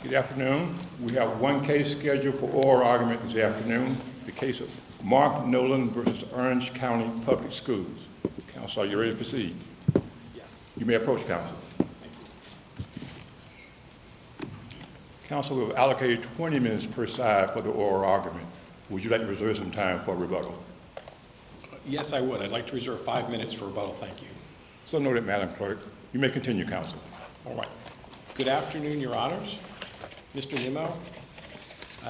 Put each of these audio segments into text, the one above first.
Good afternoon. We have one case scheduled for oral argument this afternoon, the case of Mark Nolan versus Orange County Public Schools. Counsel, are you ready to proceed? Yes. You may approach, counsel. Counsel, we've allocated 20 minutes per side for the oral argument. Would you like to reserve some time for rebuttal? Yes, I would. I'd like to reserve 5 minutes for rebuttal. Thank you. So noted, Madam Clerk. You may continue, counsel. All right. Good afternoon, Your Honors. Mr. Nimmo,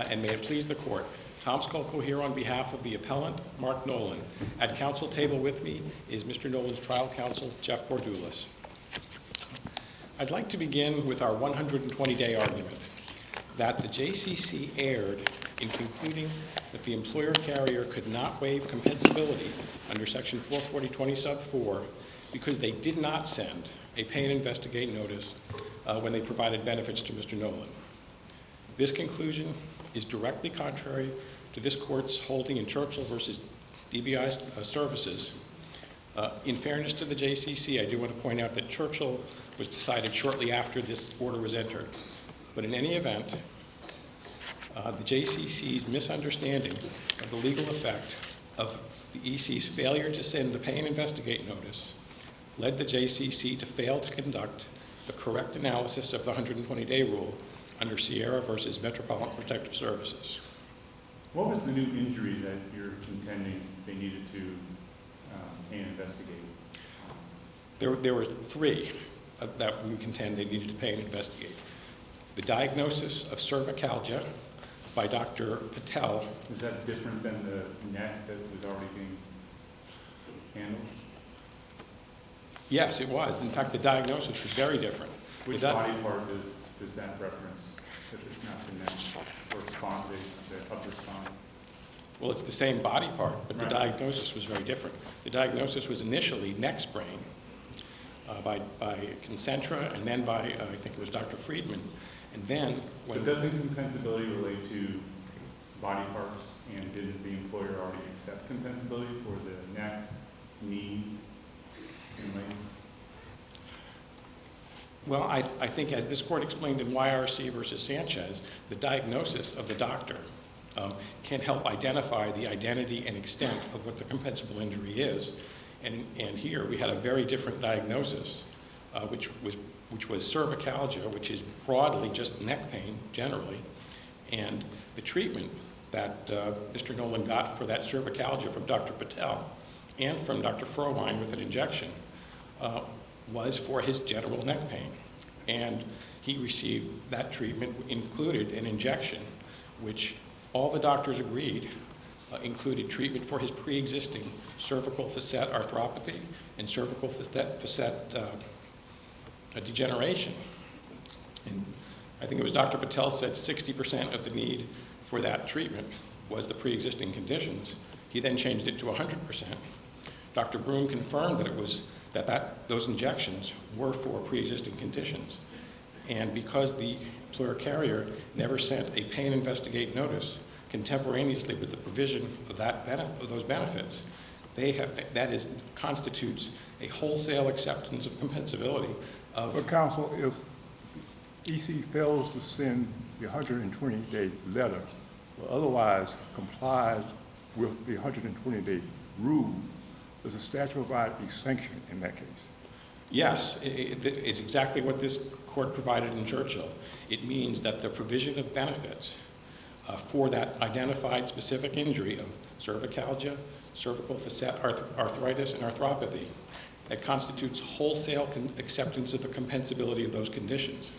and may it please the Court. Tom Skolko here on behalf of the appellant, Mark Nolan. At counsel table with me is Mr. Nolan's trial counsel, Jeff Bordoulis. I'd like to begin with our 120-day argument that the JCC erred in concluding that the employer carrier could not waive compensability under Section 440.20 sub 4 because they did not send a pay and investigate notice when they provided benefits to Mr. Nolan. This conclusion is directly contrary to this court's holding in Churchill versus DBI Services. In fairness to the JCC, I do want to point out that Churchill was decided shortly after this order was entered. But in any event, the JCC's misunderstanding of the legal effect of the EC's failure to send the pay and investigate notice led the JCC to fail to conduct the correct analysis of the 120-day rule under Sierra versus Metropolitan Protective Services. What was the new injury that you're contending they needed to pay and investigate? There were three that we contend they needed to pay and investigate. The diagnosis of cervicalgia by Dr. Patel. Is that different than the neck that was already being handled? Yes, it was. In fact, the diagnosis was very different. Which body part does that reference, if it's not the neck or spine, the upper spine? Well, it's the same body part, but Right. The diagnosis was very different. The diagnosis was initially neck sprain by Concentra, and then by, I think it was Dr. Friedman. And then when... But doesn't compensability relate to body parts, and did the employer already accept compensability for the neck, knee, and leg? Well, I think as this court explained in YRC versus Sanchez, the diagnosis of the doctor can help identify the identity and extent of what the compensable injury is. And here we had a very different diagnosis, which was cervicalgia, which is broadly just neck pain generally. And the treatment that Mr. Nolan got for that cervicalgia from Dr. Patel and from Dr. Frohwein with an injection was for his general neck pain. And he received that treatment, included an injection, which all the doctors agreed included treatment for his pre-existing cervical facet arthropathy and cervical facet degeneration. And I think it was Dr. Patel said 60% of the need for that treatment was the pre-existing conditions. He then changed it to 100%. Dr. Broom confirmed that it was those injections were for pre-existing conditions. And because the employer carrier never sent a pay and investigate notice contemporaneously with the provision of those benefits, constitutes a wholesale acceptance of compensability of... But counsel, if EC fails to send the 120-day letter, or otherwise complies with the 120-day rule, does the statute provide a sanction in that case? Yes, it's exactly what this court provided in Churchill. It means that the provision of benefits for that identified specific injury of cervicalgia, cervical facet arthritis, and arthropathy, that constitutes wholesale acceptance of the compensability of those conditions.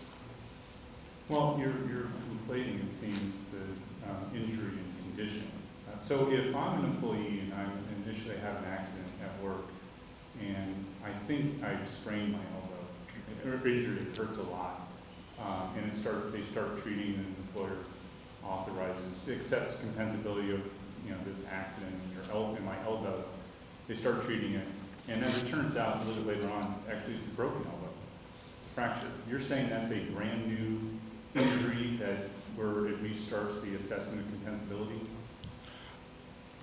Well, you're conflating, it seems, the injury and condition. So if I'm an employee and I initially have an accident at work, and I think I sprained my elbow, or injury, it hurts a lot, and they start treating, and the employer authorizes, accepts compensability of this accident in my elbow. They start treating it, and as it turns out, a little bit later on, actually it's a broken elbow. It's fractured. You're saying that's a brand new injury where it restarts the assessment of compensability?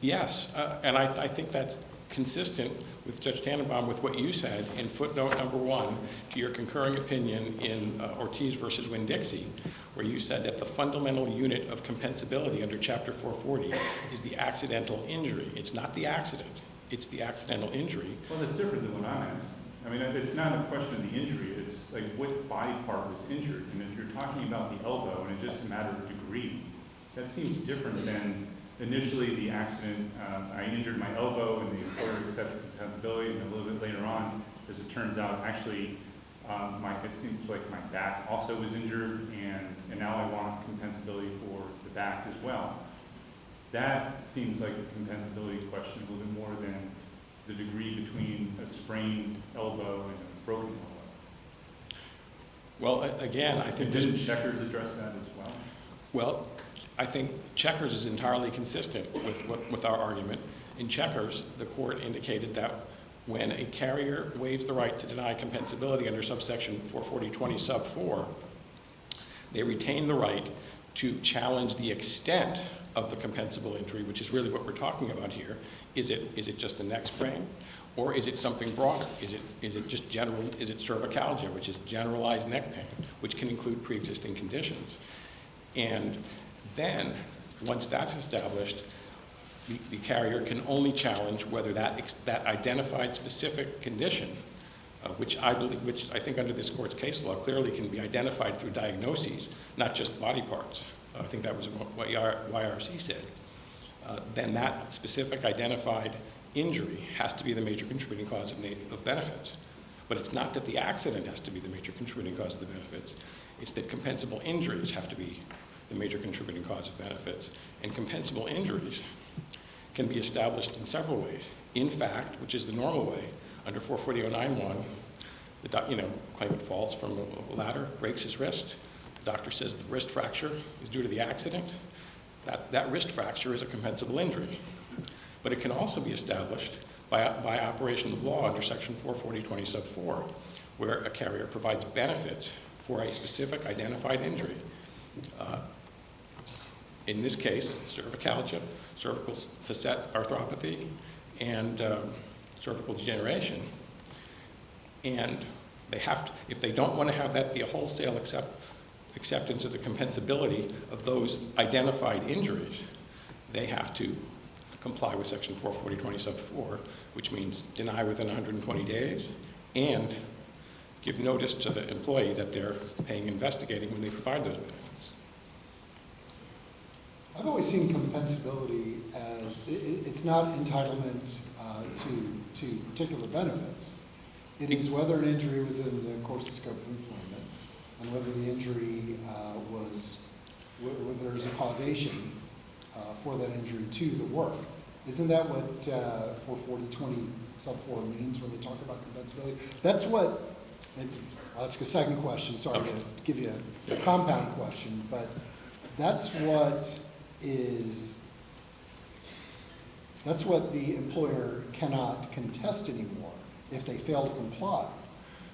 Yes, and I think that's consistent with Judge Tannenbaum with what you said in footnote number 1 to your concurring opinion in Ortiz versus Winn-Dixie, where you said that the fundamental unit of compensability under Chapter 440 is the accidental injury. It's not the accident, it's the accidental injury. Well, that's different than what I'm asking. I mean, it's not a question of the injury, it's like what body part was injured. And if you're talking about the elbow and it's just a matter of degree, that seems different than initially the accident, I injured my elbow and the employer accepted compensability, and a little bit later on, as it turns out, actually, it seems like my back also was injured, and now I want compensability for the back as well. That seems like a compensability question a little bit more than the degree between a sprained elbow and a broken elbow. Well, again, I think Didn't Checkers address that as well? Well, I think Checkers is entirely consistent with our argument. In Checkers, the court indicated that when a carrier waives the right to deny compensability under subsection 440.20 sub 4, they retain the right to challenge the extent of the compensable injury, which is really what we're talking about here. Is it just a neck sprain, or is it something broader? Is it just general? Is it cervicalgia, which is generalized neck pain, which can include pre-existing conditions? And then, once that's established, the carrier can only challenge whether that identified specific condition, which I think under this court's case law clearly can be identified through diagnoses, not just body parts. I think that was what YRC said. Then that specific identified injury has to be the major contributing cause of benefits. But it's not that the accident has to be the major contributing cause of the benefits. It's that compensable injuries have to be the major contributing cause of benefits. And compensable injuries can be established in several ways. In fact, which is the normal way, under 440.09.1, the claimant falls from a ladder, breaks his wrist. The doctor says the wrist fracture is due to the accident. That wrist fracture is a compensable injury. But it can also be established by operation of law under section 440.20 sub 4, where a carrier provides benefits for a specific identified injury. In this case, cervicalgia, cervical facet arthropathy, and cervical degeneration. And they have to, if they don't want to have that be a wholesale acceptance of the compensability of those identified injuries, they have to comply with section 440.20 sub 4, which means deny within 120 days and give notice to the employee that they're paying investigating when they provide those benefits. I've always seen compensability as, it's not entitlement to particular benefits. It is whether an injury was in the course and scope of employment, and whether the injury whether there's a causation for that injury to the work. Isn't that what 440.20 sub 4 means when they talk about compensability? That's what, I'll ask a second question, sorry to give you a compound question, but that's what the employer cannot contest anymore if they fail to comply,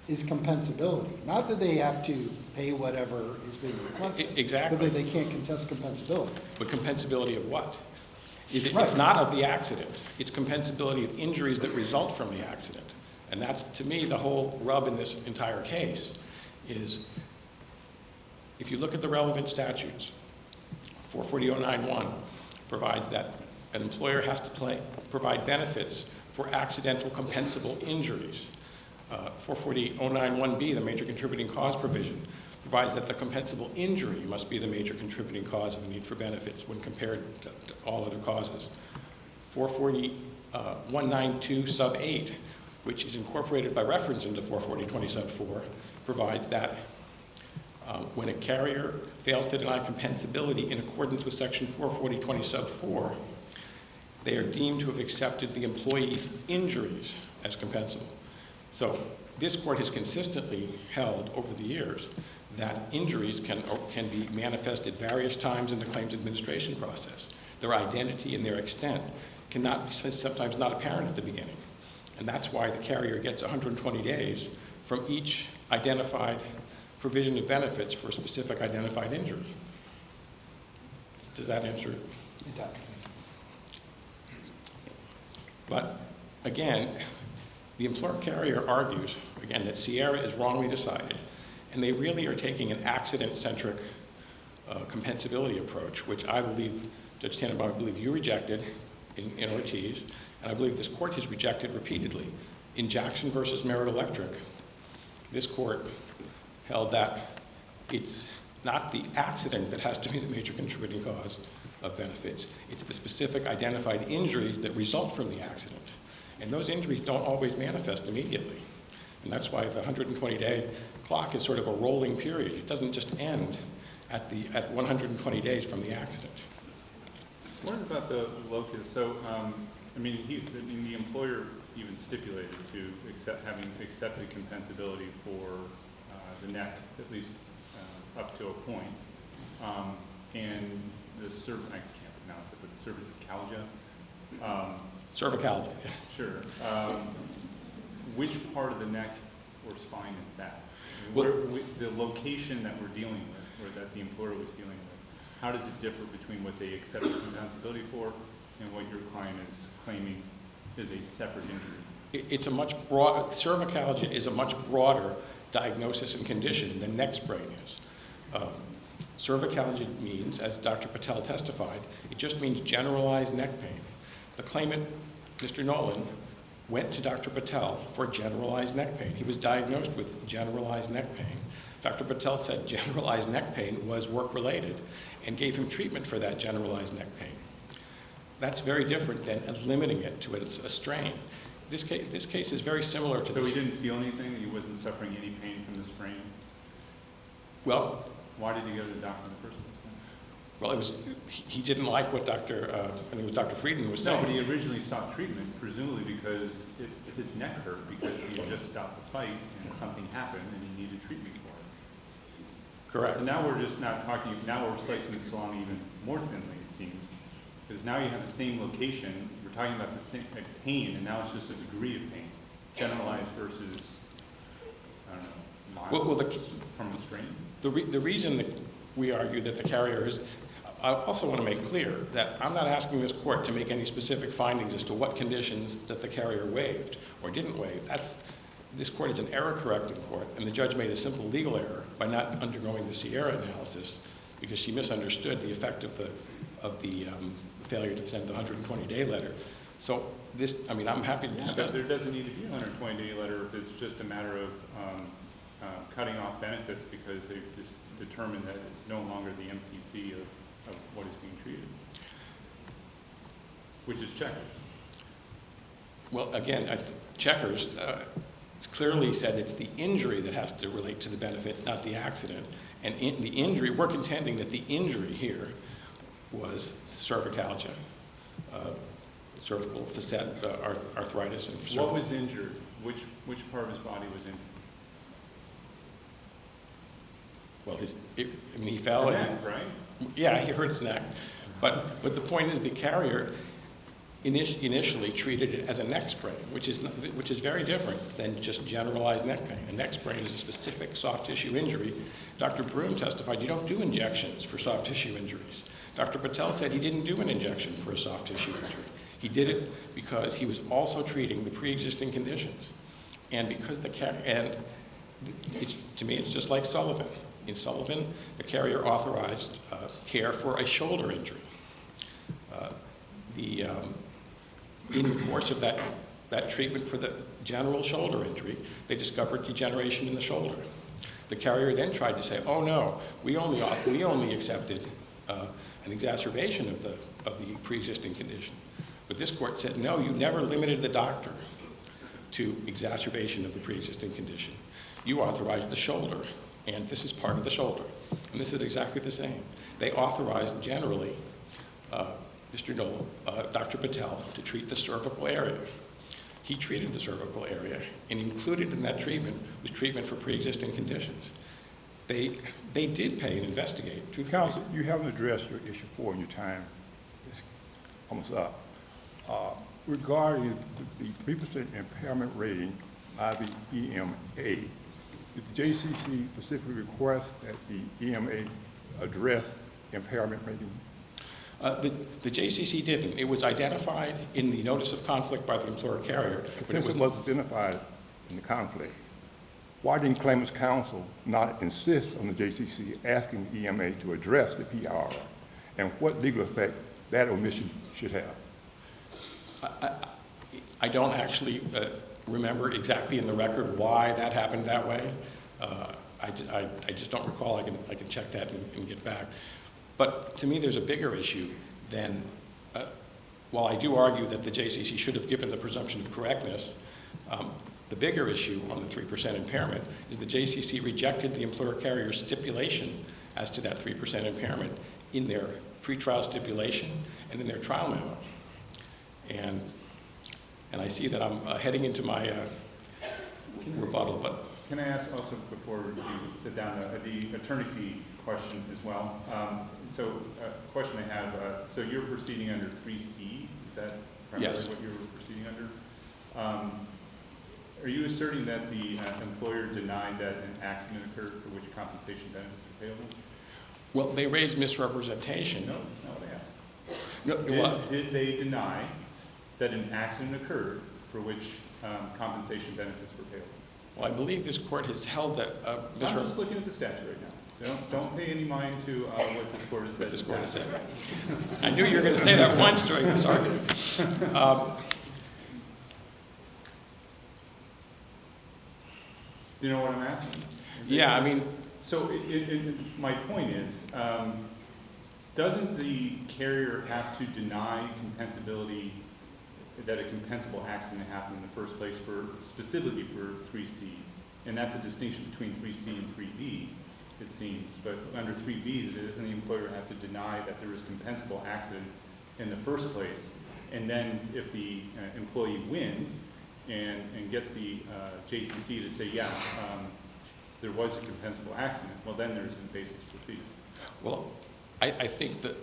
is compensability. Not that they have to pay whatever is being requested. Exactly. But that they can't contest compensability. But compensability of what? It's Right. not of the accident. It's compensability of injuries that result from the accident. And that's, to me, the whole rub in this entire case is, if you look at the relevant statutes, 440.09.1 provides that an employer has to provide benefits for accidental compensable injuries. 440.09.1b, the major contributing cause provision, provides that the compensable injury must be the major contributing cause of the need for benefits when compared to all other causes. 440.192 sub 8, which is incorporated by reference into 440.20 sub 4, provides that when a carrier fails to deny compensability in accordance with section 440.20 sub 4, they are deemed to have accepted the employee's injuries as compensable. So this court has consistently held over the years that injuries can be manifested various times in the claims administration process. Their identity and their extent cannot be sometimes not apparent at the beginning. And that's why the carrier gets 120 days from each identified provision of benefits for a specific identified injury. Does that answer? It does. But again, the employer carrier argues, again, that Sierra is wrongly decided, and they really are taking an accident-centric compensability approach, which I believe, Judge Tannenbaum, I believe you rejected in Ortiz, and I believe this court has rejected repeatedly. In Jackson versus Merit Electric, this court held that it's not the accident that has to be the major contributing cause of benefits. It's the specific identified injuries that result from the accident. And those injuries don't always manifest immediately. And that's why the 120-day clock is sort of a rolling period. It doesn't just end at 120 days from the accident. What about the locus? So, the employer even stipulated to having accepted compensability for the neck, at least up to a point. And the I can't pronounce it, but the cervicalgia. Cervicalgia. Sure. Which part of the neck or spine is that? Well, The location that we're dealing with, or that the employer was dealing with, how does it differ between what they accepted compensability for and what your client is claiming is a separate injury? It's a much broader, cervicalgia is a much broader diagnosis and condition than neck sprain is. Cervicalgia means, as Dr. Patel testified, it just means generalized neck pain. The claimant, Mr. Nolan, went to Dr. Patel for generalized neck pain. He was diagnosed with generalized neck pain. Dr. Patel said generalized neck pain was work-related and gave him treatment for that generalized neck pain. That's very different than limiting it to a strain. This case is very similar to So this. he didn't feel anything? He wasn't suffering any pain from the sprain? Well, Why did he go to the doctor in the first place then? well, he didn't like what I think it was Dr. Frieden was No, saying. but he originally sought treatment, presumably because his neck hurt because he had just stopped the fight and something happened and he needed treatment for it. Correct. And now we're just not talking, now we're slicing the salami even more thinly, it seems. Because now you have the same location, we're talking about the same pain, and now it's just a degree of pain, generalized versus, I don't know, mild from the strain. The reason that we argue that the carrier is, I also want to make clear that I'm not asking this court to make any specific findings as to what conditions that the carrier waived or didn't waive. This court is an error-correcting court, and the judge made a simple legal error by not undergoing the Sierra analysis because she misunderstood the effect of the failure to send the 120-day letter. So I'm happy to discuss. There doesn't need to be a 120-day letter if it's just a matter of cutting off benefits because they've just determined that it's no longer the MCC of what is being treated, which is checkers. Well, again, Checkers clearly said it's the injury that has to relate to the benefits, not the accident. And the injury, we're contending that the injury here was cervical facet arthritis. And What was injured? Which part of his body was injured? Well, he fell. The neck, right? Yeah, he hurt his neck. But the point is the carrier initially treated it as a neck sprain, which is very different than just generalized neck pain. A neck sprain is a specific soft tissue injury. Dr. Broom testified you don't do injections for soft tissue injuries. Dr. Patel said he didn't do an injection for a soft tissue injury. He did it because he was also treating the pre-existing conditions. And because to me, it's just like Sullivan. In Sullivan, the carrier authorized care for a shoulder injury. In the course of that treatment for the general shoulder injury, they discovered degeneration in the shoulder. The carrier then tried to say, oh no, we only accepted an exacerbation of the pre-existing condition. But this court said, no, you never limited the doctor to exacerbation of the pre-existing condition. You authorized the shoulder, and this is part of the shoulder. And this is exactly the same. They authorized generally Mr. Nolan, Dr. Patel, to treat the cervical area. He treated the cervical area, and included in that treatment was treatment for pre-existing conditions. They did pay and investigate. Counsel, you haven't addressed your issue 4 in your time. It's almost up. Regarding the 3% impairment rating by the EMA, did the JCC specifically request that the EMA address impairment rating? The JCC didn't. It was identified in the notice of conflict by the employer carrier, but it Since was it was identified in the conflict, why didn't claimant's counsel not insist on the JCC asking EMA to address the PRR, and what legal effect that omission should have? I don't actually remember exactly in the record why that happened that way. I just don't recall. I can check that and get back. But to me, there's a bigger issue than, while I do argue that the JCC should have given the presumption of correctness, the bigger issue on the 3% impairment is the JCC rejected the employer carrier's stipulation as to that 3% impairment in their pretrial stipulation and in their trial memo. And I see that I'm heading into my rebuttal, but. Can I ask also before you sit down, the attorney fee question as well? So question I have, so you're proceeding under 3C, is that primarily Yes. what you're proceeding under? Are you asserting that the employer denied that an accident occurred for which compensation benefits are payable? Well, they raised misrepresentation. No, that's not what I asked. No, Did they deny that an accident occurred for which compensation benefits were payable? well, I believe this court has held that I'm just looking at the statute right now. Don't pay any mind to what this court has said. this court has said. I knew you were going to say that once during this argument. Do you know what I'm asking? Yeah, I mean, So my point is, doesn't the carrier have to deny compensability, that a compensable accident happened in the first place specifically for 3C? And that's a distinction between 3C and 3B, it seems. But under 3B, doesn't the employer have to deny that there was a compensable accident in the first place? And then if the employee wins and gets the JCC to say, yeah, there was a compensable accident, well, then there's a basis for fees. well, I think that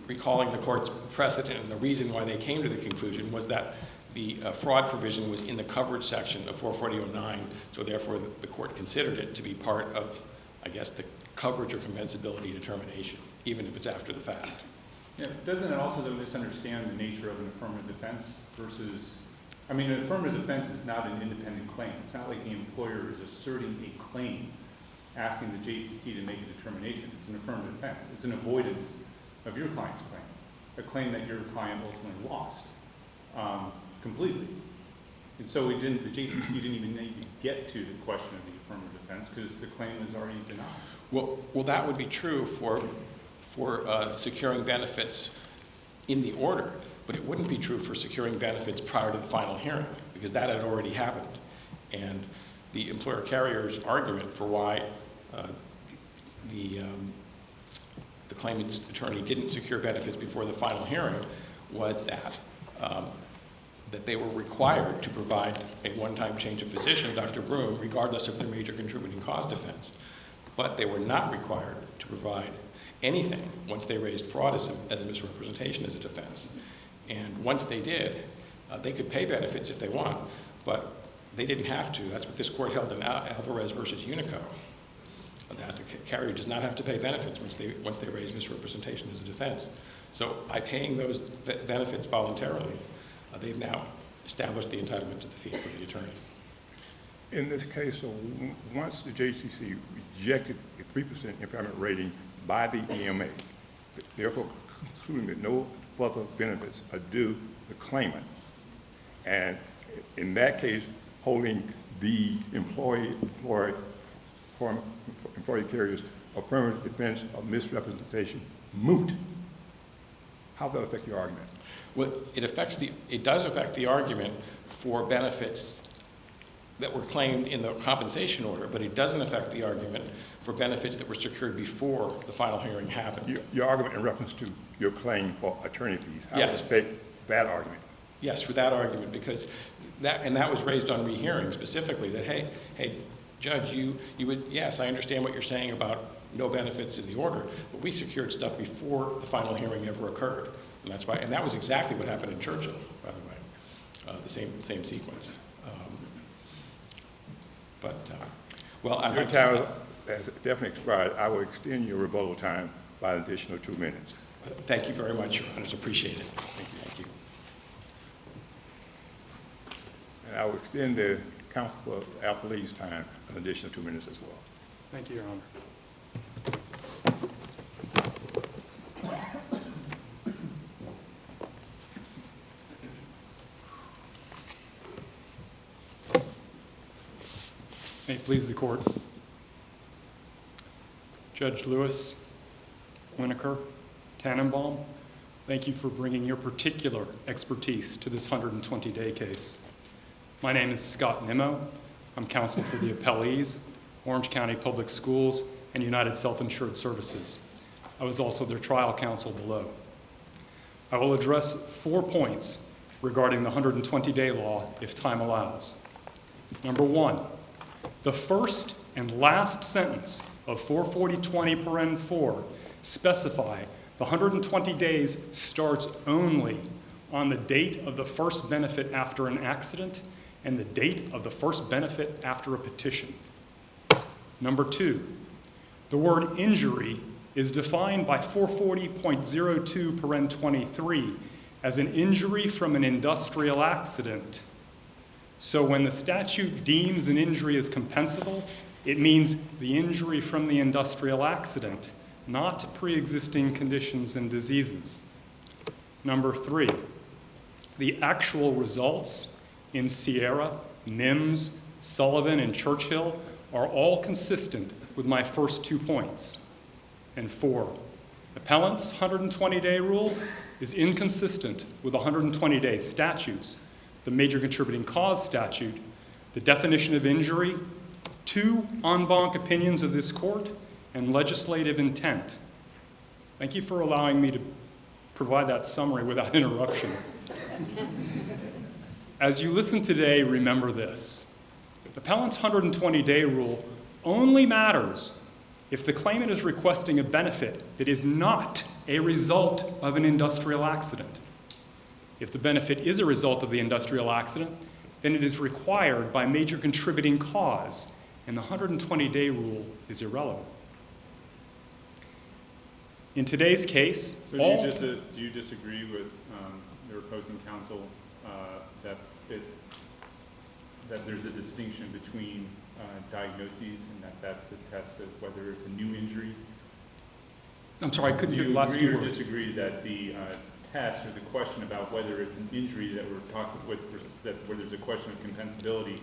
recalling the court's precedent and the reason why they came to the conclusion was that the fraud provision was in the coverage section of 44009, so therefore the court considered it to be part of, I guess, the coverage or compensability determination, even if it's after the fact. Yeah, doesn't it also, though, misunderstand the nature of an affirmative defense versus, I mean, an affirmative defense is not an independent claim. It's not like the employer is asserting a claim, asking the JCC to make a determination. It's an affirmative defense. It's an avoidance of your client's claim, a claim that your client ultimately lost completely. And so the JCC didn't even need to get to the question of the affirmative defense because the claim was already denied. Well, that would be true for securing benefits in the order, but it wouldn't be true for securing benefits prior to the final hearing because that had already happened. And the employer carrier's argument for why the claimant's attorney didn't secure benefits before the final hearing was that they were required to provide a one-time change of physician, Dr. Broom, regardless of their major contributing cause defense. But they were not required to provide anything once they raised fraud as a misrepresentation as a defense. And once they did, they could pay benefits if they want, but they didn't have to. That's what this court held in Alvarez versus Unico. That the carrier does not have to pay benefits once they raise misrepresentation as a defense. So by paying those benefits voluntarily, they've now established the entitlement to the fee for the attorney. In this case, so once the JCC rejected a 3% impairment rating by the EMA, therefore concluding that no further benefits are due the claimant, and in that case, holding the employee carrier's affirmative defense of misrepresentation moot, how does that affect your argument? Well, it does affect the argument for benefits that were claimed in the compensation order, but it doesn't affect the argument for benefits that were secured before the final hearing happened. Your argument in reference to your claim for attorney fees, how does Yes. it affect that argument? Yes, for that argument, because that was raised on rehearing specifically, that, hey, Judge, you would, yes, I understand what you're saying about no benefits in the order, but we secured stuff before the final hearing ever occurred. And that's why, and that was exactly what happened in Churchill, by the way, the same sequence. Well, I'd Your like time to, has definitely expired. I will extend your rebuttal time by an additional 2 minutes. Thank you very much, Your Honors. Appreciate it. Thank you. And I will extend the counsel for appellee's time an additional 2 minutes as well. Thank you, Your Honor. May it please the court. Judge Lewis, Winokur, Tannenbaum, thank you for bringing your particular expertise to this 120-day case. My name is Scott Nimmo. I'm counsel for the appellees, Orange County Public Schools, and United Self-Insured Services. I was also their trial counsel below. I will address 4 points regarding the 120-day law if time allows. Number 1, the first and last sentence of 44020(4) specify the 120 days starts only on the date of the first benefit after an accident and the date of the first benefit after a petition. Number 2, the word injury is defined by 440.02(23) as an injury from an industrial accident. So when the statute deems an injury as compensable, it means the injury from the industrial accident, not pre-existing conditions and diseases. Number 3, the actual results in Sierra, Mims, Sullivan, and Churchill are all consistent with my first 2 points. And 4, appellant's 120-day rule is inconsistent with 120-day statutes, the major contributing cause statute, the definition of injury, 2 en banc opinions of this court, and legislative intent. Thank you for allowing me to provide that summary without interruption. As you listen today, remember this. The appellant's 120-day rule only matters if the claimant is requesting a benefit that is not a result of an industrial accident. If the benefit is a result of the industrial accident, then it is required by major contributing cause, and the 120-day rule is irrelevant. In today's case, So do you disagree with your opposing counsel that there's a distinction between diagnoses and that's the test of whether it's a new injury? I'm sorry, I couldn't Do hear you the last agree few or words. disagree that the test or the question about whether it's an injury that we're talking with, that where there's a question of compensability,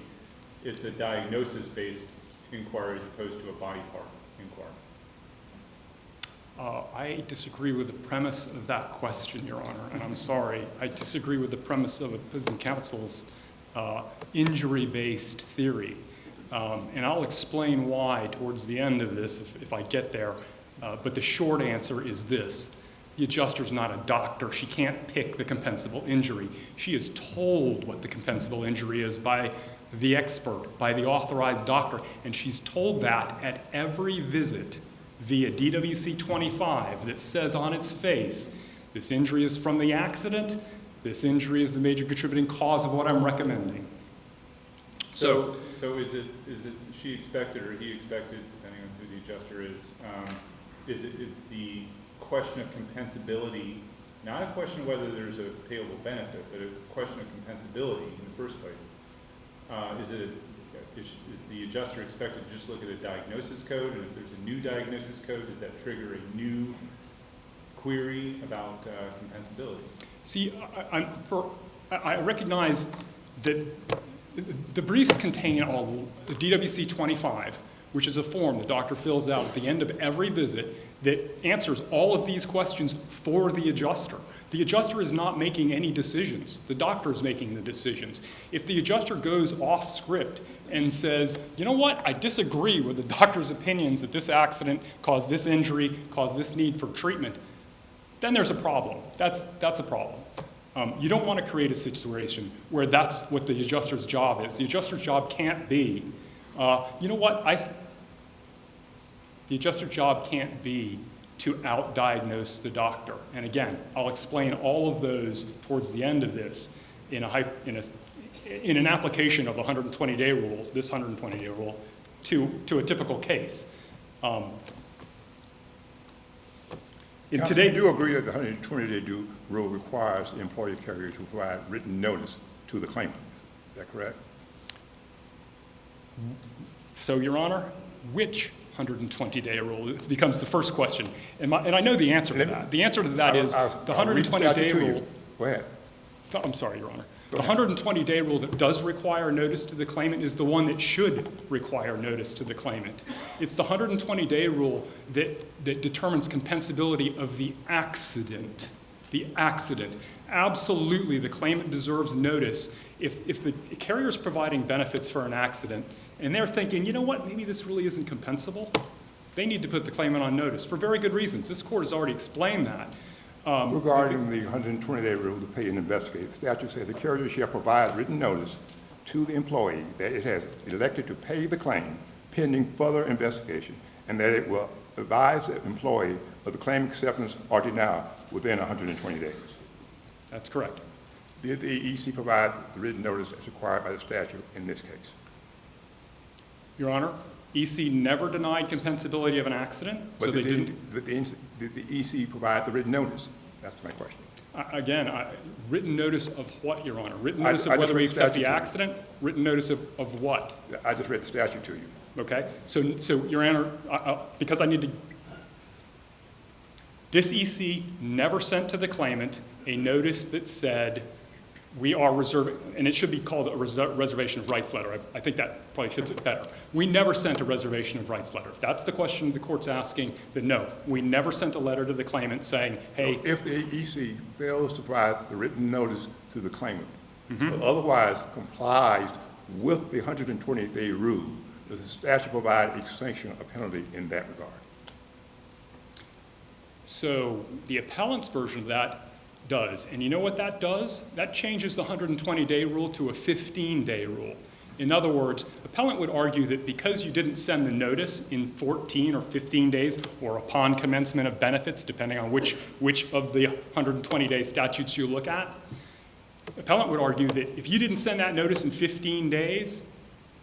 it's a diagnosis-based inquiry as opposed to a body part inquiry? I disagree with the premise of that question, Your Honor, and I'm sorry. I disagree with the premise of opposing counsel's injury-based theory. And I'll explain why towards the end of this if I get there. But the short answer is this. The adjuster's not a doctor. She can't pick the compensable injury. She is told what the compensable injury is by the expert, by the authorized doctor, and she's told that at every visit via DWC 25 that says on its face, this injury is from the accident, this injury is the major contributing cause of what I'm recommending. So is it she expected or he expected, depending on who the adjuster is the question of compensability, not a question of whether there's a payable benefit, but a question of compensability in the first place? Is the adjuster expected to just look at a diagnosis code, and if there's a new diagnosis code, does that trigger a new query about compensability? See, I recognize that the briefs contain all the DWC 25, which is a form the doctor fills out at the end of every visit that answers all of these questions for the adjuster. The adjuster is not making any decisions. The doctor is making the decisions. If the adjuster goes off script and says, you know what, I disagree with the doctor's opinions that this accident caused this injury, caused this need for treatment, then there's a problem. That's a problem. You don't want to create a situation where that's what the adjuster's job is. The adjuster's job can't be, you know what, the adjuster's job can't be to out-diagnose the doctor. And again, I'll explain all of those towards the end of this in an application of the 120-day rule, this 120-day rule, to a typical case. In Counsel, today, you do agree that the 120-day rule requires the employer carrier to provide written notice to the claimant. Is that correct? So, Your Honor, which 120-day rule becomes the first question? And I know the answer to that. The answer to that is the I'll read the 120-day statute to you. rule. Go ahead. I'm sorry, Your Honor. Go The ahead. 120-day rule that does require notice to the claimant is the one that should require notice to the claimant. It's the 120-day rule that determines compensability of the accident. The accident. Absolutely, the claimant deserves notice. If the carrier is providing benefits for an accident and they're thinking, you know what, maybe this really isn't compensable, they need to put the claimant on notice for very good reasons. This court has already explained that. Regarding the 120-day rule to pay and investigate, the statute says the carrier shall provide written notice to the employee that it has elected to pay the claim pending further investigation, and that it will advise the employee of the claim acceptance or denial within 120 days. That's correct. Did the EC provide the written notice as required by the statute in this case? Your Honor, EC never denied compensability of an accident, so But they did didn't. the EC provide the written notice? That's my question. Again, written notice of what, Your Honor? Written I notice of just whether we read the accept the statute. accident? Written notice of what? I just read the statute to you. Okay? So Your Honor, because I need to, this EC never sent to the claimant a notice that said, we are reserving, and it should be called a reservation of rights letter. I think that probably fits it better. We never sent a reservation of rights letter. If that's the question the court's asking, then no. We never sent a letter to the claimant saying, hey, So if the EC fails to provide the written notice to the claimant, but otherwise complies with the 120-day rule, does the statute provide a sanction or penalty in that regard? so the appellant's version of that does. And you know what that does? That changes the 120-day rule to a 15-day rule. In other words, appellant would argue that because you didn't send the notice in 14 or 15 days or upon commencement of benefits, depending on which of the 120-day statutes you look at, appellant would argue that if you didn't send that notice in 15 days,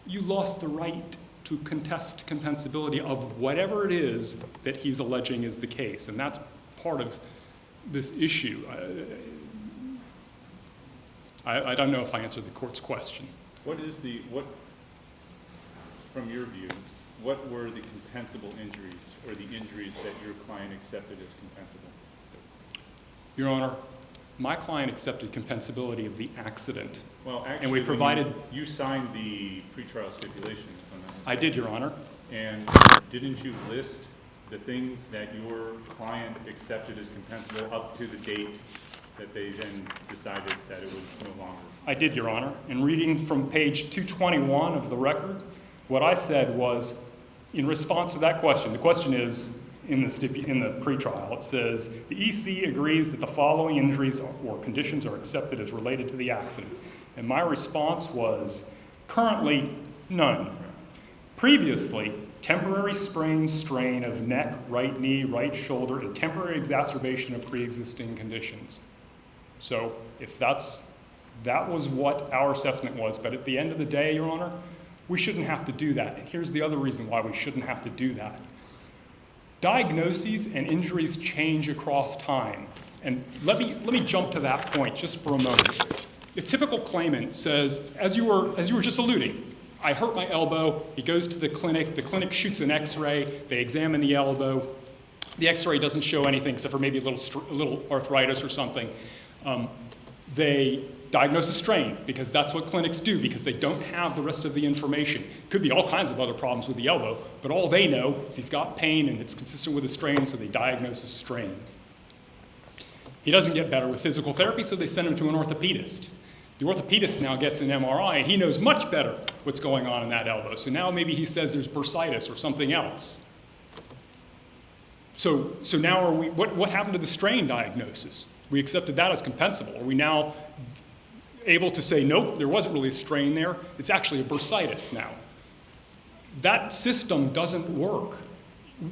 you lost the right to contest compensability of whatever it is that he's alleging is the case. And that's part of this issue. I don't know if I answered the court's question. What, from your view, what were the compensable injuries or the injuries that your client accepted as compensable? Your Honor, my client accepted compensability of the accident. Well, actually, And we provided, you signed the pretrial stipulation, if I'm not mistaken. I did, Your Honor. And didn't you list the things that your client accepted as compensable up to the date that they then decided that it was no longer? I did, Your Honor. And reading from page 221 of the record, what I said was, in response to that question, the question is in the pretrial, it says, the EC agrees that the following injuries or conditions are accepted as related to the accident. And my response was, currently, none. Previously, temporary sprain, strain of neck, right knee, right shoulder, and temporary exacerbation of pre-existing conditions. So if that was what our assessment was, but at the end of the day, Your Honor, we shouldn't have to do that. And here's the other reason why we shouldn't have to do that. Diagnoses and injuries change across time. And let me jump to that point just for a moment. A typical claimant says, as you were just alluding, I hurt my elbow, he goes to the clinic shoots an x-ray, they examine the elbow, the x-ray doesn't show anything except for maybe a little arthritis or something. They diagnose a strain because that's what clinics do because they don't have the rest of the information. Could be all kinds of other problems with the elbow, but all they know is he's got pain and it's consistent with a strain, so they diagnose a strain. He doesn't get better with physical therapy, so they send him to an orthopedist. The orthopedist now gets an MRI, and he knows much better what's going on in that elbow. So now maybe he says there's bursitis or something else. So now what happened to the strain diagnosis? We accepted that as compensable. Are we now able to say, nope, there wasn't really a strain there. It's actually a bursitis now. That system doesn't work.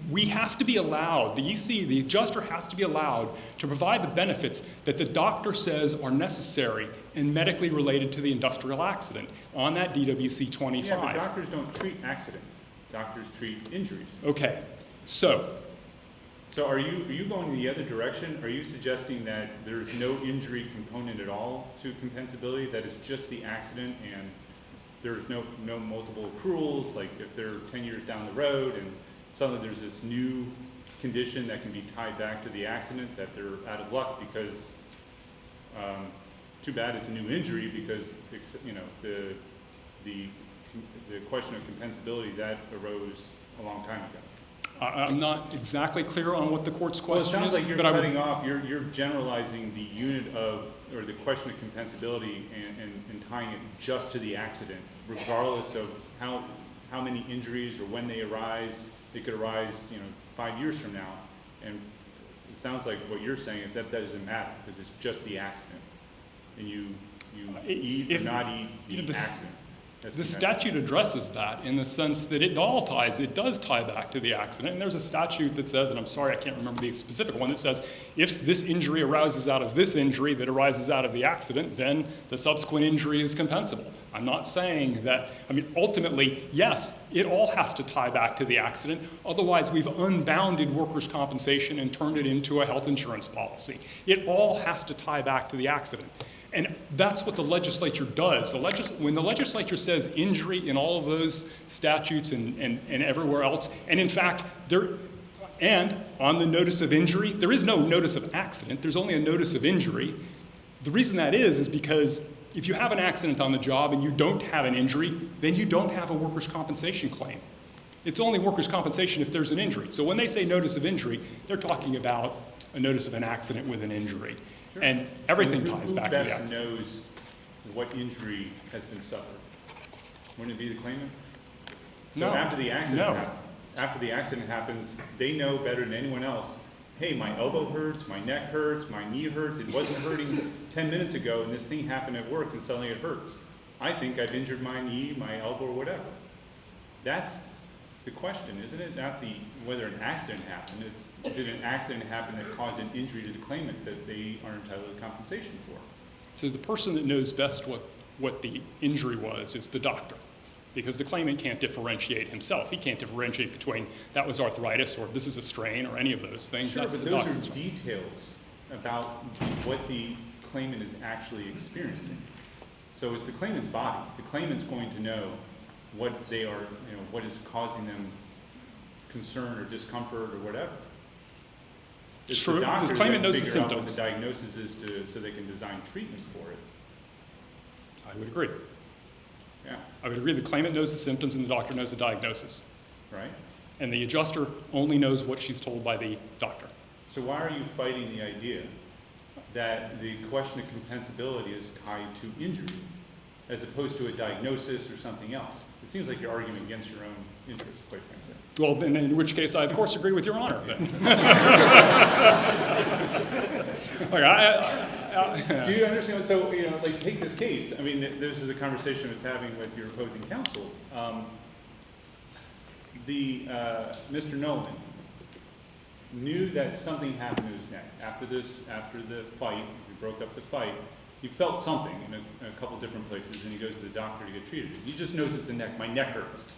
We have to be allowed, the EC, the adjuster has to be allowed to provide the benefits that the doctor says are necessary and medically related to the industrial accident on that DWC 25. Yeah, but doctors don't treat accidents. Doctors treat injuries. Okay, so So are you going the other direction? Are you suggesting that there's no injury component at all to compensability, that it's just the accident and there's no multiple accruals, like if they're 10 years down the road and suddenly there's this new condition that can be tied back to the accident, that they're out of luck because, too bad it's a new injury because, you know, the question of compensability, that arose a long time ago. I'm not exactly clear on what the court's question Well, it is. sounds like you're but I would- cutting off, you're generalizing the unit of, or the question of compensability and tying it just to the accident, regardless of how many injuries or when they arise. They could arise, you know, 5 years from now. And it sounds like what you're saying is that doesn't matter because it's just the accident. And you eat or not eat the accident. That's The compensable. statute addresses that in the sense that it does tie back to the accident. And there's a statute that says, and I'm sorry, I can't remember the specific one, that says if this injury arises out of this injury that arises out of the accident, then the subsequent injury is compensable. I'm not saying that, I mean, ultimately, yes, it all has to tie back to the accident. Otherwise, we've unbounded workers' compensation and turned it into a health insurance policy. It all has to tie back to the accident. And that's what the legislature does. When the legislature says injury in all of those statutes and everywhere else, and in fact, and on the notice of injury, there is no notice of accident, there's only a notice of injury. The reason that is because if you have an accident on the job and you don't have an injury, then you don't have a workers' compensation claim. It's only workers' compensation if there's an injury. So when they say notice of injury, they're talking about a notice of an accident with an injury. Sure. And everything Who ties back to the best accident. knows what injury has been suffered? Wouldn't it be the claimant? No. So after the accident No. after the accident happens, they know better than anyone else, hey, my elbow hurts, my neck hurts, my knee hurts, it wasn't hurting 10 minutes ago and this thing happened at work and suddenly it hurts. I think I've injured my knee, my elbow, or whatever. That's the question, isn't it? Not whether an accident happened, it's did an accident happen that caused an injury to the claimant that they are entitled to compensation for? So the person that knows best what the injury was is the doctor, because the claimant can't differentiate himself. He can't differentiate between that was arthritis or this is a strain or any of those things. Sure, That's but the those doctor's are job. details about what the claimant is actually experiencing. So it's the claimant's body. The claimant's going to know what they are, you know, what is causing them concern or discomfort or whatever. It's True. The doctor claimant that knows the figure out symptoms. what the diagnosis is so they can design treatment for it. I would agree. Yeah, I would agree the claimant knows the symptoms and the doctor knows the diagnosis. right? And the adjuster only knows what she's told by the doctor. So why are you fighting the idea that the question of compensability is tied to injury as opposed to a diagnosis or something else? It seems like you're arguing against your own interests, quite frankly. Well, then in which case I, of course, agree with Your Honor. Then. Okay, Do you understand? So, you know, like, take this case. I mean, this is a conversation I was having with your opposing counsel. Mr. Nolan knew that something happened to his neck. After the fight, we broke up the fight, he felt something in a couple different places, and he goes to the doctor to get treated. He just knows it's the neck. My neck hurts.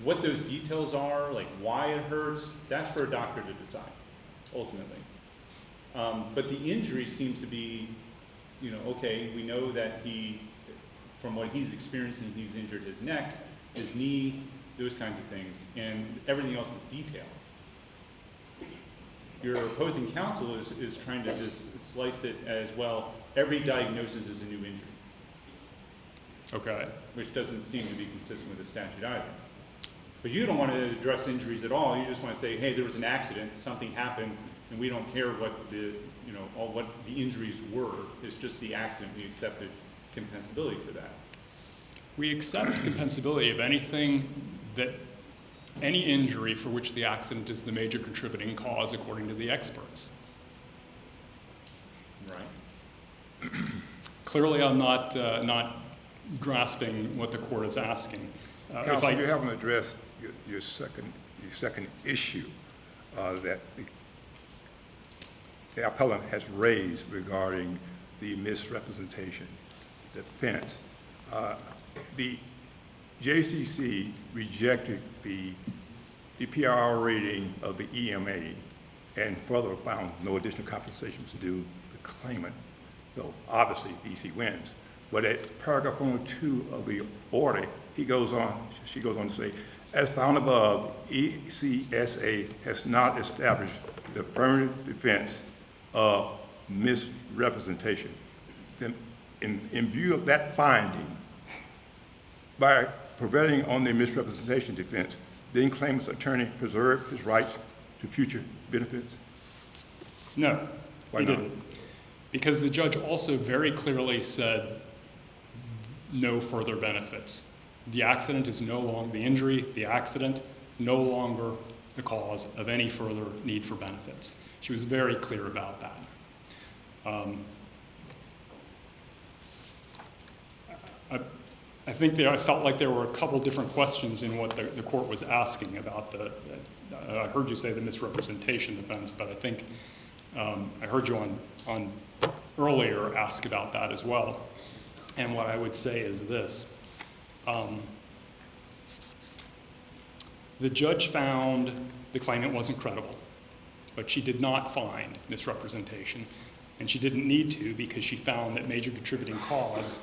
What those details are, like why it hurts, that's for a doctor to decide, ultimately. But the injury seems to be, you know, okay, we know that from what he's experiencing, he's injured his neck, his knee, those kinds of things, and everything else is detailed. Your opposing counsel is trying to just slice it as, well, every diagnosis is a new injury, okay. which doesn't seem to be consistent with the statute either. But you don't want to address injuries at all. You just want to say, hey, there was an accident, something happened, and we don't care what what the injuries were. It's just the accident. We accepted compensability for that. We accept compensability of any injury for which the accident is the major contributing cause, according to the experts. Right. Clearly, I'm not grasping what the court is asking. Counsel, you haven't addressed your second issue that the appellant has raised regarding the misrepresentation defense. The JCC rejected the PRR rating of the EMA and further found no additional compensation to do the claimant. So obviously, EC wins. But at paragraph 102 of the order, she goes on to say, as found above, ECSA has not established the affirmative defense of misrepresentation. Then, in view of that finding, by prevailing on the misrepresentation defense, then claimant's attorney preserved his rights to future benefits? No, Why he not? didn't. Because the judge also very clearly said no further benefits. The accident is no longer, the injury, the accident, no longer the cause of any further need for benefits. She was very clear about that. I think I felt like there were a couple different questions in what the court was asking about I heard you say the misrepresentation defense, but I think I heard you on earlier ask about that as well. And what I would say is this. The judge found the claimant wasn't credible, but she did not find misrepresentation, and she didn't need to because she found that major contributing cause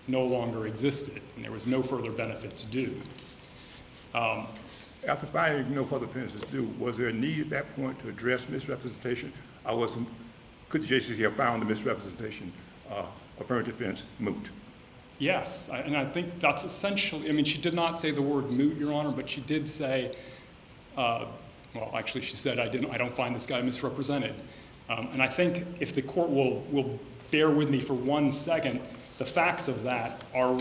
no longer existed, and there was no further benefits due. After finding no further benefits due, was there a need at that point to address misrepresentation, or could the JCC have found the misrepresentation affirmative defense moot? Yes, and I think that's essentially, I mean, she did not say the word moot, Your Honor, but she did say, well, actually she said, I don't find this guy misrepresented. And I think if the court will bear with me for 1 second, the facts of that are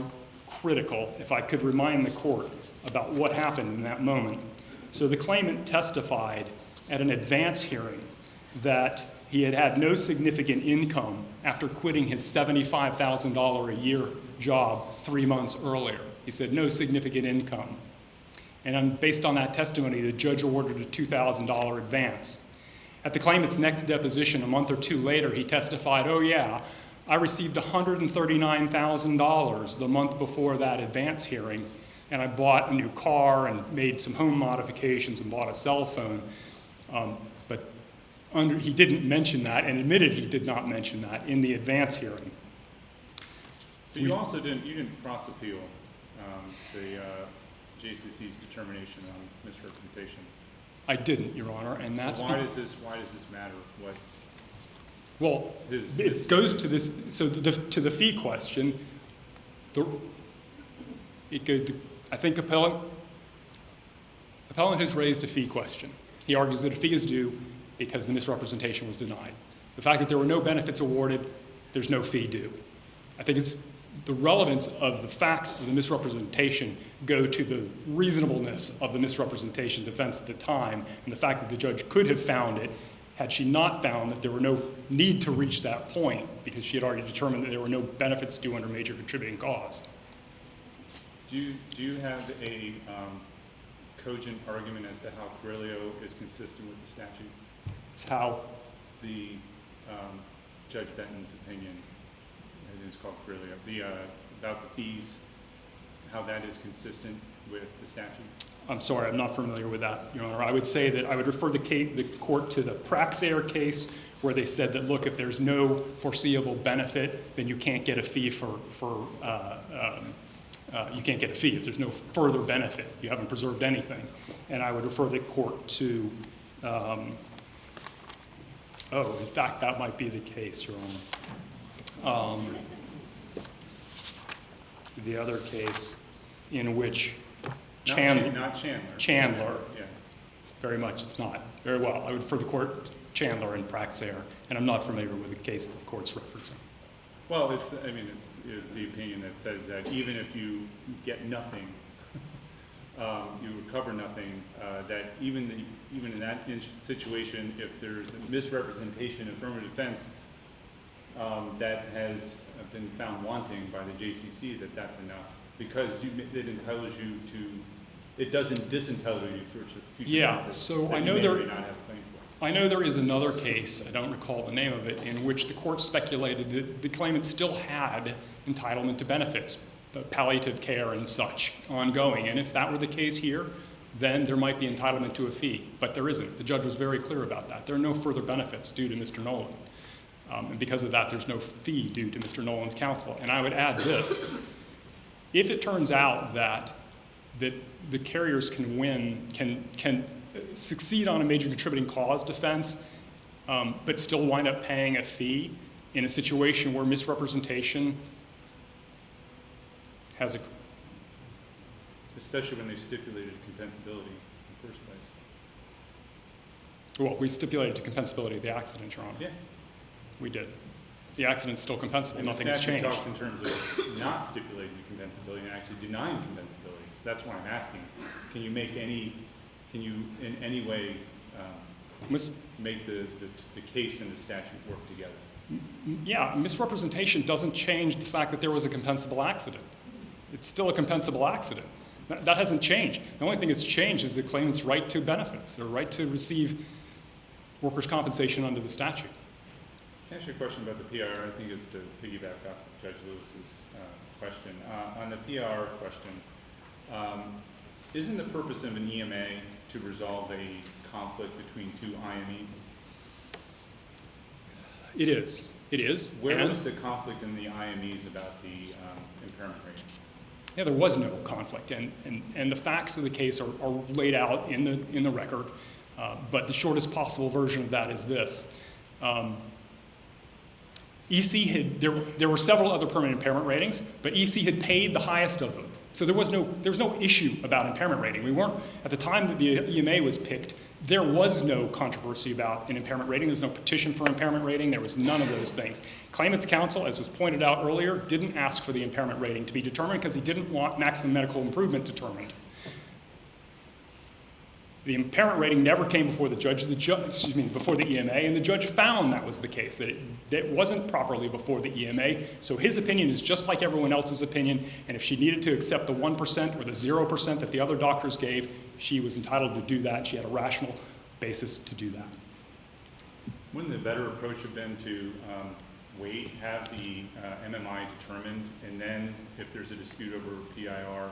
critical, if I could remind the court about what happened in that moment. So the claimant testified at an advance hearing that he had had no significant income after quitting his $75,000 a year job 3 months earlier. He said no significant income. And based on that testimony, the judge awarded a $2,000 advance. At the claimant's next deposition, a month or two later, he testified, oh yeah, I received $139,000 the month before that advance hearing, and I bought a new car and made some home modifications and bought a cell phone. But he didn't mention that, and admitted he did not mention that in the advance hearing. But you also didn't cross appeal the JCC's determination on misrepresentation. I didn't, Your Honor, and that's So why does this matter? What? well, it goes to this. So to the fee question, I think appellant has raised a fee question. He argues that a fee is due because the misrepresentation was denied. The fact that there were no benefits awarded, there's no fee due. I think it's the relevance of the facts of the misrepresentation go to the reasonableness of the misrepresentation defense at the time, and the fact that the judge could have found it had she not found that there were no need to reach that point because she had already determined that there were no benefits due under major contributing cause. Do you have a cogent argument as to how Carrillo is consistent with the statute? It's how The Judge Benton's opinion, I think it's called Carrillo, about the fees, how that is consistent with the statute? I'm sorry, I'm not familiar with that, Your Honor. I would say that I would refer the court to the Praxair case where they said that, look, if there's no foreseeable benefit, then you can't get a fee you can't get a fee if there's no further benefit. You haven't preserved anything. And I would refer the court to, in fact, that might be the case, Your Honor. The other case in which Not Chandler. Yeah. Very much, it's not. Very well. I would refer the court to Chandler and Praxair, and I'm not familiar with the case that the court's referencing. Well, it's the opinion that says that even if you get nothing, you recover nothing, that even in that situation, if there's a misrepresentation, affirmative defense, that has been found wanting by the JCC, that's enough. Because it doesn't disentitle you for future benefits So that I you know may there. or may not have a claim for. I know there is another case, I don't recall the name of it, in which the court speculated that the claimant still had entitlement to benefits, the palliative care and such, ongoing. And if that were the case here, then there might be entitlement to a fee, but there isn't. The judge was very clear about that. There are no further benefits due to Mr. Nolan. And because of that, there's no fee due to Mr. Nolan's counsel. And I would add this. If it turns out that the carriers can win, can succeed on a major contributing cause defense, but still wind up paying a fee in a situation where misrepresentation has a... Especially when they stipulated compensability in the first place. Well, we stipulated to compensability of the accident, Your Honor. Yeah. We did. The accident's still compensable. And Nothing the has statute changed. talks in terms of not stipulating compensability and actually denying compensability. So that's why I'm asking, can you in any way make the case and the statute work together? Yeah, misrepresentation doesn't change the fact that there was a compensable accident. It's still a compensable accident. That hasn't changed. The only thing that's changed is the claimant's right to benefits, their right to receive workers' compensation under the statute. Can I ask you a question about the PR? I think it's to piggyback off Judge Lewis's question. On the PR question, isn't the purpose of an EMA to resolve a conflict between two IMEs? It is. It is. Where was the conflict in the IMEs about the impairment rating? Yeah, there was no conflict, and the facts of the case are laid out in the record, but the shortest possible version of that is this. EC there were several other permanent impairment ratings, but EC had paid the highest of them. So there was no issue about impairment rating. We weren't, at the time that the EMA was picked, there was no controversy about an impairment rating. There was no petition for impairment rating. There was none of those things. Claimant's counsel, as was pointed out earlier, didn't ask for the impairment rating to be determined because he didn't want maximum medical improvement determined. The impairment rating never came before before the EMA, and the judge found that was the case, that it wasn't properly before the EMA. So his opinion is just like everyone else's opinion, and if she needed to accept the 1% or the 0% that the other doctors gave, she was entitled to do that. She had a rational basis to do that. Wouldn't the better approach have been to have the MMI determined, and then if there's a dispute over PIR,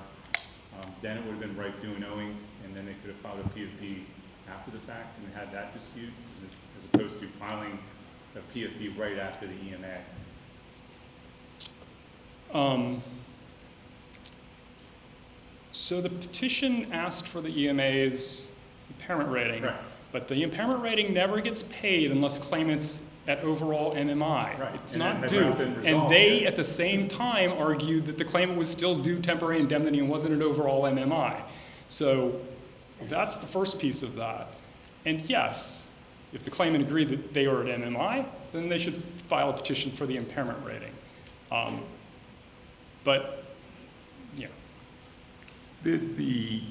then it would have been right due and owing, and then they could have filed a PFP after the fact and had that dispute, as opposed to filing a PFP right after the EMA? So the petition asked for the EMA's impairment rating, Right. but the impairment rating never gets paid unless claimant's at overall MMI. Right. It's And not that due. has not been And resolved they, yet. at the same time, argued that the claimant was still due temporary indemnity and wasn't an overall MMI. So that's the first piece of that. And yes, if the claimant agreed that they are at MMI, then they should file a petition for the impairment rating. But, yeah. Did the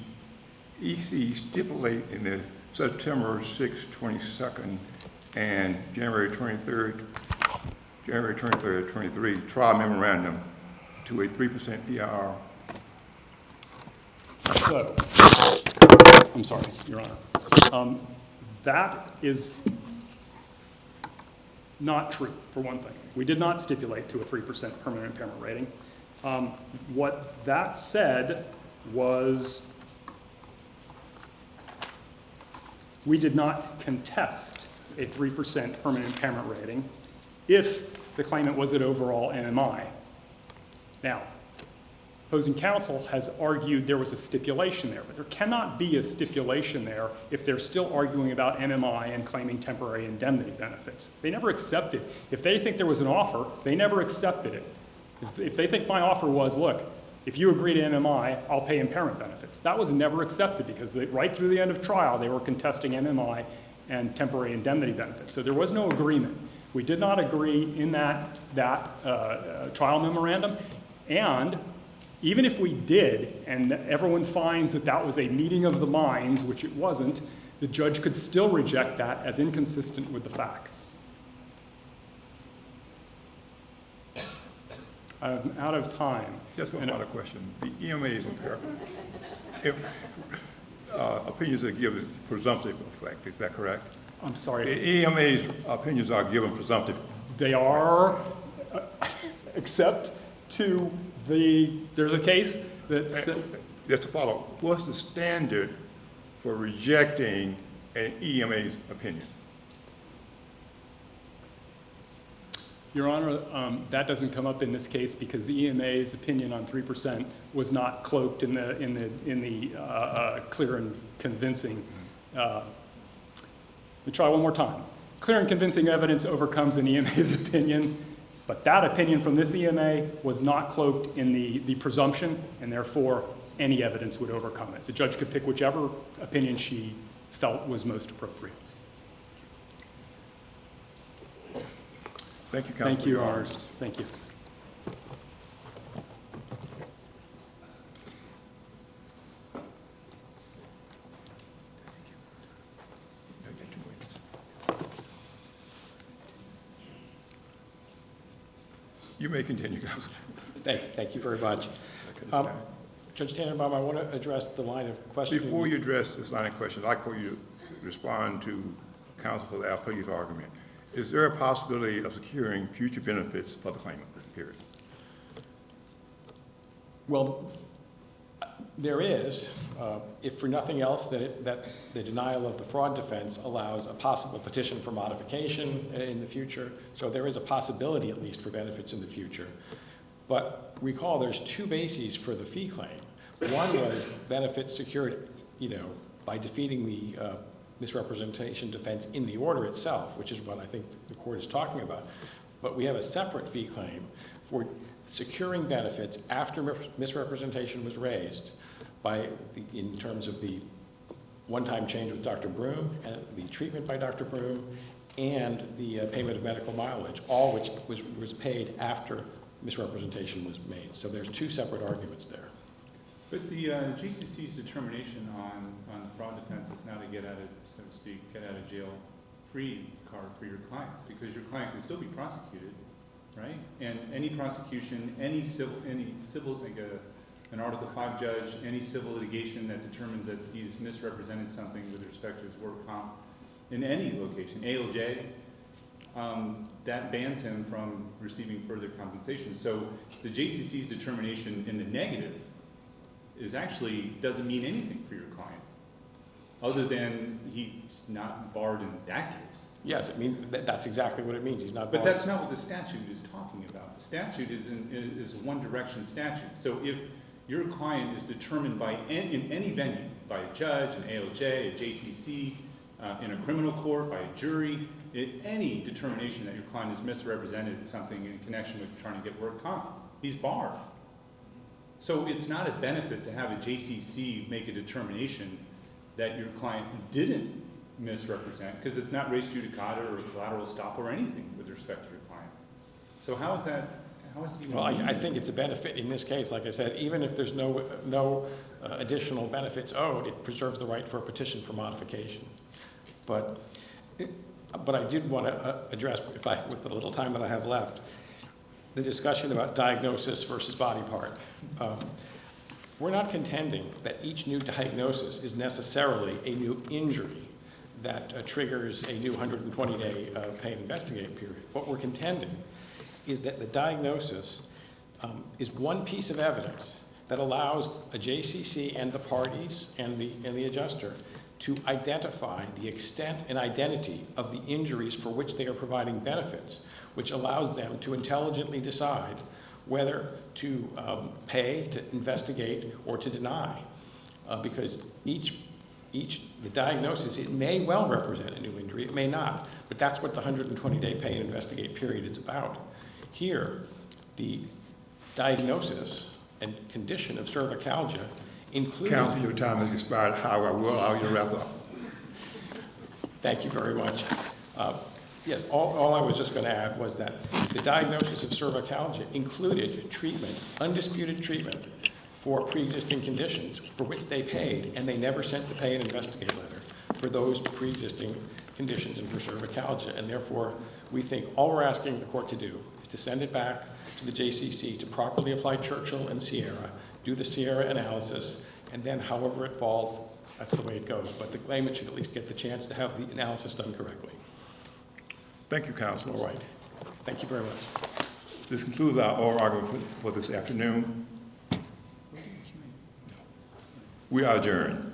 EC stipulate in the September 6, 22nd and January 23rd, 23 trial memorandum to a 3% PIR? So, I'm sorry, Your Honor. That is not true, for one thing. We did not stipulate to a 3% permanent impairment rating. What that said was we did not contest a 3% permanent impairment rating if the claimant was at overall MMI. Now, opposing counsel has argued there was a stipulation there, but there cannot be a stipulation there if they're still arguing about MMI and claiming temporary indemnity benefits. They never accepted. If they think there was an offer, they never accepted it. If they think my offer was, look, if you agree to MMI, I'll pay impairment benefits. That was never accepted because right through the end of trial, they were contesting MMI and temporary indemnity benefits. So there was no agreement. We did not agree in that trial memorandum. And even if we did, and everyone finds that that was a meeting of the minds, which it wasn't, the judge could still reject that as inconsistent with the facts. I'm out of time. Just one final question. The EMA's opinions are given presumptive effect, is that correct? I'm sorry. The EMA's opinions are given presumptive. They are, except to there's a case that's... Just to follow, what's the standard for rejecting an EMA's opinion? Your Honor, that doesn't come up in this case because the EMA's opinion on 3% was not cloaked in the clear and convincing. Let me try one more time. Clear and convincing evidence overcomes an EMA's opinion, but that opinion from this EMA was not cloaked in the presumption, and therefore any evidence would overcome it. The judge could pick whichever opinion she felt was most appropriate. Thank you, Counsel. Thank you, Your Honors. Thank you. You may continue, Counsel. Thank you very much. Judge Tannenbaum, I want to address the line of questioning. Before you address this line of questions, I'd like for you to respond to counsel for the appellee's argument. Is there a possibility of securing future benefits for the claimant, period? Well, there is, if for nothing else, that the denial of the fraud defense allows a possible petition for modification in the future. So there is a possibility, at least, for benefits in the future. But recall, there's two bases for the fee claim. One was benefits secured, by defeating the misrepresentation defense in the order itself, which is what I think the court is talking about. But we have a separate fee claim for securing benefits after misrepresentation was raised in terms of the one-time change with Dr. Broom and the treatment by Dr. Broom and the payment of medical mileage, all which was paid after misrepresentation was made. So there's two separate arguments there. But the GCC's determination on the fraud defense is now to get out of, so to speak, get out of jail free card for your client, because your client can still be prosecuted, right? And any prosecution, any civil, like an Article 5 judge, any civil litigation that determines that he's misrepresented something with respect to his work comp in any location, ALJ, that bans him from receiving further compensation. So the JCC's determination in the negative doesn't mean anything for your client, other than he's not barred in that case. Yes, that's exactly what it means. He's not But barred. that's not what the statute is talking about. The statute is a one-direction statute. So if your client is determined in any venue, by a judge, an ALJ, a JCC, in a criminal court, by a jury, any determination that your client has misrepresented something in connection with trying to get work comp, he's barred. So it's not a benefit to have a JCC make a determination that your client didn't misrepresent, because it's not res judicata or collateral estoppel or anything with respect to your client. So how is it even? Well, I think it's a benefit in this case. Like I said, even if there's no additional benefits owed, it preserves the right for a petition for modification. But I did want to address, with the little time that I have left, the discussion about diagnosis versus body part. We're not contending that each new diagnosis is necessarily a new injury that triggers a new 120-day pay and investigate period. What we're contending is that the diagnosis is one piece of evidence that allows a JCC and the parties and the adjuster to identify the extent and identity of the injuries for which they are providing benefits, which allows them to intelligently decide whether to pay, to investigate, or to deny. Because the diagnosis, it may well represent a new injury, it may not, but that's what the 120-day pay and investigate period is about. Here, the diagnosis and condition of cervicalgia includes... Counsel, your time has expired. However, I will allow you to wrap up. Thank you very much. Yes, all I was just going to add was that the diagnosis of cervicalgia included treatment, undisputed treatment, for pre-existing conditions for which they paid, and they never sent the pay and investigate letter for those pre-existing conditions and for cervicalgia. And therefore, we think all we're asking the court to do is to send it back to the JCC to properly apply Churchill and Sierra, do the Sierra analysis, and then however it falls, that's the way it goes. But the claimant should at least get the chance to have the analysis done correctly. Thank you, counsel. All right. Thank you very much. This concludes our oral argument for this afternoon. We are adjourned.